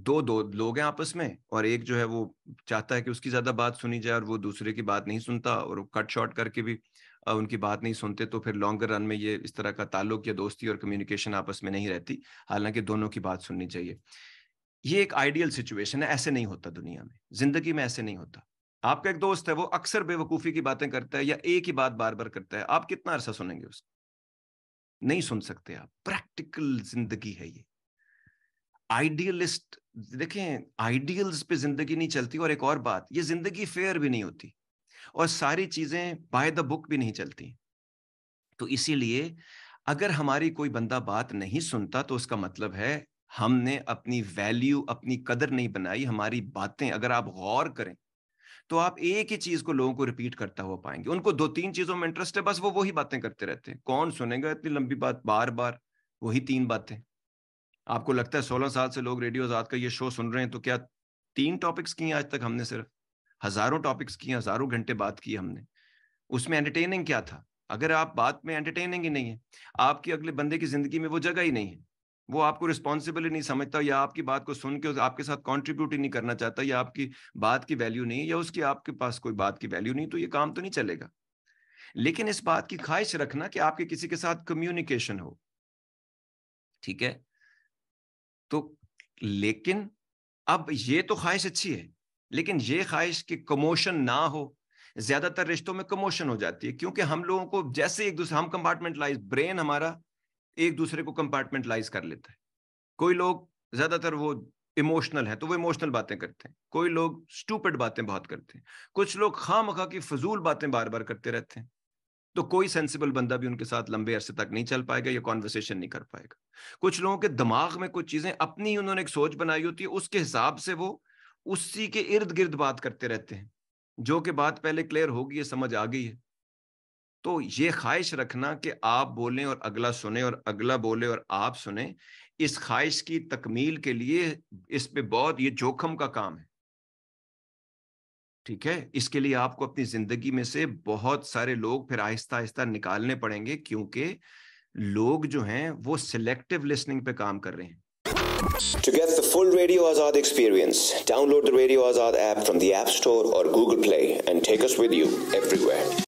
दो दो लोग हैं आपस में, और एक जो है वो चाहता है कि उसकी ज्यादा बात सुनी जाए और वो दूसरे की बात नहीं सुनता, और कट शॉर्ट करके भी उनकी बात नहीं सुनते, तो फिर लॉन्गर रन में ये इस तरह का ताल्लुक या दोस्ती और कम्युनिकेशन आपस में नहीं रहती, हालांकि दोनों की बात सुननी चाहिए। ये एक आइडियल सिचुएशन है, ऐसे नहीं होता दुनिया में, जिंदगी में ऐसे नहीं होता। आपका एक दोस्त है, वो अक्सर बेवकूफी की बातें करता है या एक ही बात बार बार करता है, आप कितना अरसा सुनेंगे उसको? नहीं सुन सकते आप। प्रैक्टिकल जिंदगी है ये। आइडियलिस्ट, देखें, आइडियल्स पे जिंदगी नहीं चलती। और एक और बात, ये जिंदगी फेयर भी नहीं होती, और सारी चीजें बाय द बुक भी नहीं चलती। तो इसीलिए अगर हमारी कोई बंदा बात नहीं सुनता तो उसका मतलब है हमने अपनी वैल्यू, अपनी कदर नहीं बनाई। हमारी बातें अगर आप गौर करें तो आप एक ही चीज को लोगों को रिपीट करता हुआ पाएंगे। उनको दो तीन चीजों में इंटरेस्ट है, बस वो वही बातें करते रहते हैं। कौन सुनेगा इतनी लंबी बात बार बार, वही तीन बातें। आपको लगता है 16 साल से लोग रेडियो आजाद का ये शो सुन रहे हैं, तो क्या तीन टॉपिक्स किए आज तक हमने? सिर्फ हजारों टॉपिक्स किए, हजारों घंटे बात की हमने। उसमें एंटरटेनिंग क्या था? अगर आप बात में एंटरटेनिंग ही नहीं है, आपकी अगले बंदे की जिंदगी में वो जगह ही नहीं है, वो आपको रिस्पॉन्सिबल ही नहीं समझता, या आपकी बात को सुन के आपके साथ कंट्रीब्यूट ही नहीं करना चाहता, या आपकी बात की वैल्यू नहीं है, या उसकी आपके पास कोई बात की वैल्यू नहीं, तो ये काम तो नहीं चलेगा। लेकिन इस बात की ख्वाहिश रखना कि आपके किसी के साथ कम्युनिकेशन हो, ठीक है? तो लेकिन अब ये तो ख्वाहिश अच्छी है, लेकिन ये ख्वाहिश कि कमोशन ना हो। ज्यादातर रिश्तों में कमोशन हो जाती है, क्योंकि हम लोगों को जैसे एक दूसरे, हम कंपार्टमेंटलाइज, ब्रेन हमारा एक दूसरे को कंपार्टमेंटलाइज कर लेता है। कोई लोग ज्यादातर वो इमोशनल है तो वो इमोशनल बातें करते हैं, कोई लोग स्टूपिड बातें बहुत करते हैं, कुछ लोग खामखा की फजूल बातें बार बार करते रहते हैं। तो कोई सेंसिबल बंदा भी उनके साथ लंबे अरसे तक नहीं चल पाएगा या कॉन्वर्सेशन नहीं कर पाएगा। कुछ लोगों के दिमाग में कुछ चीजें अपनी ही उन्होंने एक सोच बनाई होती है, उसके हिसाब से वो उसी के इर्द गिर्द बात करते रहते हैं, जो कि बात पहले क्लियर होगी, ये समझ आ गई है। तो ये ख्वाहिश रखना कि आप बोलें और अगला सुने, और अगला बोले और आप सुने, इस ख्वाहिश की तकमील के लिए इस पे बहुत ये जोखिम का काम है, ठीक है? इसके लिए आपको अपनी जिंदगी में से बहुत सारे लोग फिर आहिस्ता आहिस्ता निकालने पड़ेंगे, क्योंकि लोग जो हैं वो सिलेक्टिव लिसनिंग पे काम कर रहे हैं। To get the full Radio Azad experience, download the Radio Azad app from the App Store or Google Play and take us with you everywhere.